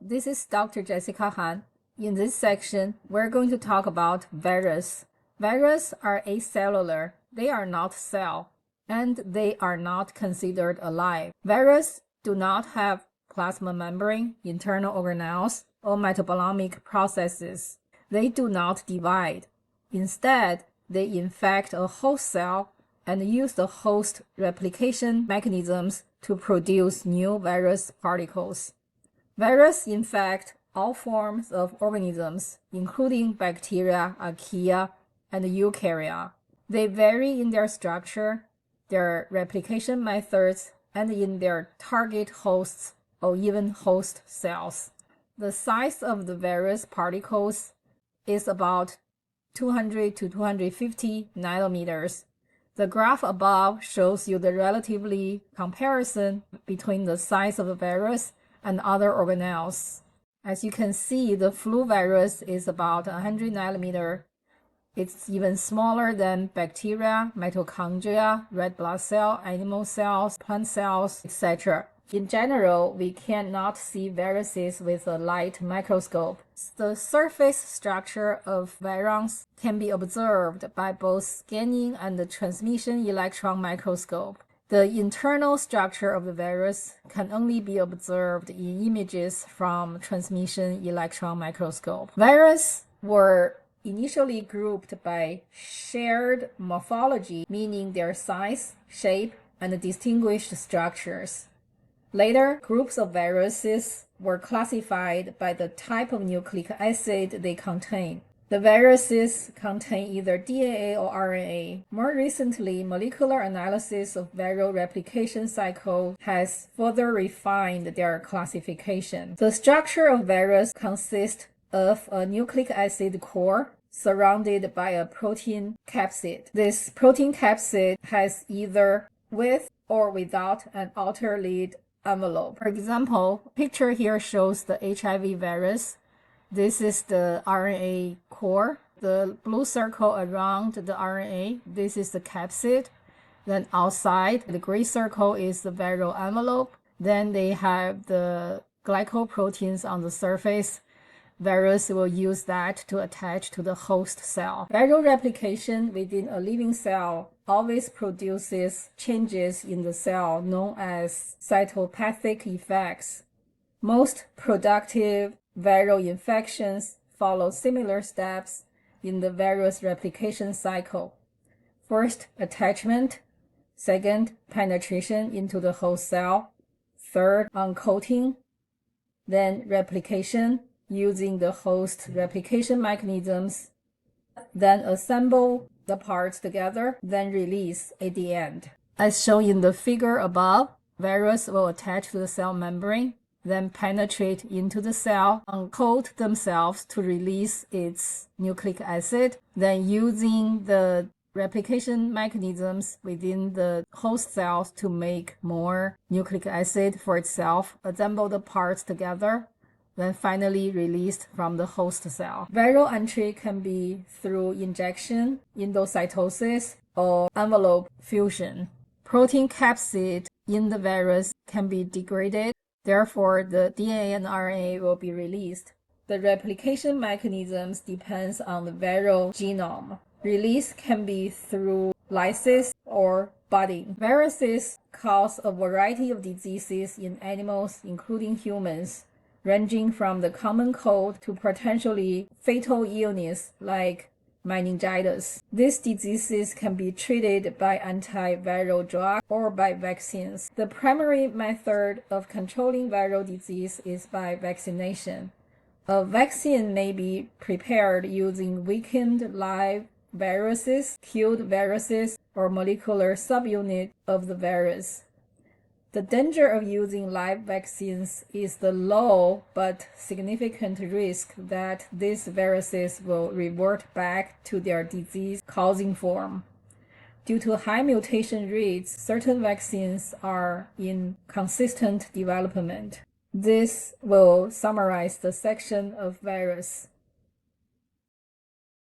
this is Dr. Jessica Han. In this section, we're going to talk about virus. Viruses are acellular. They are not cell, and they are not considered alive. Viruses do not have plasma membrane, internal organelles, or metabolomic processes. They do not divide. Instead, they infect a host cell and use the host replication mechanisms to produce new virus particles. Viruses infect all forms of organisms, including bacteria, archaea, and eukarya. They vary in their structure, their replication methods, and in their target hosts or even host cells. The size of the virus particles is about 200 to 250 nanometers. The graph above shows you the relatively comparison between the size of the virus and other organelles. As you can see, the flu virus is about 100 nanometer. It's even smaller than bacteria, mitochondria, red blood cell, animal cells, plant cells, etc. In general, we cannot see viruses with a light microscope. The surface structure of virions can be observed by both scanning and the transmission electron microscope. The internal structure of the virus can only be observed in images from transmission electron microscope. Viruses were initially grouped by shared morphology, meaning their size, shape, and distinguished structures. Later, groups of viruses were classified by the type of nucleic acid they contain. The viruses contain either DNA or RNA. More recently, molecular analysis of viral replication cycle has further refined their classification. The structure of virus consists of a nucleic acid core surrounded by a protein capsid. This protein capsid has either with or without an outer lead envelope. For example, picture here shows the HIV virus. This is the RNA core. The blue circle around the RNA, this is the capsid. Then outside, the gray circle is the viral envelope. Then they have the glycoproteins on the surface. Virus will use that to attach to the host cell. Viral replication within a living cell always produces changes in the cell known as cytopathic effects. Most productive viral infections follow similar steps in the virus replication cycle. First, attachment. Second, penetration into the host cell. Third, uncoating. Then replication using the host replication mechanisms. Then assemble the parts together, then release at the end. As shown in the figure above, virus will attach to the cell membrane, then penetrate into the cell, uncoat themselves to release its nucleic acid, then using the replication mechanisms within the host cells to make more nucleic acid for itself, assemble the parts together, then finally released from the host cell. Viral entry can be through injection, endocytosis, or envelope fusion. Protein capsid in the virus can be degraded. Therefore, the DNA and RNA will be released. The replication mechanisms depends on the viral genome. Release can be through lysis or budding. Viruses cause a variety of diseases in animals, including humans, ranging from the common cold to potentially fatal illness like meningitis. These diseases can be treated by antiviral drugs or by vaccines. The primary method of controlling viral disease is by vaccination. A vaccine may be prepared using weakened live viruses, killed viruses, or molecular subunit of the virus. The danger of using live vaccines is the low but significant risk that these viruses will revert back to their disease-causing form. Due to high mutation rates, certain vaccines are in consistent development. This will summarize the section of virus.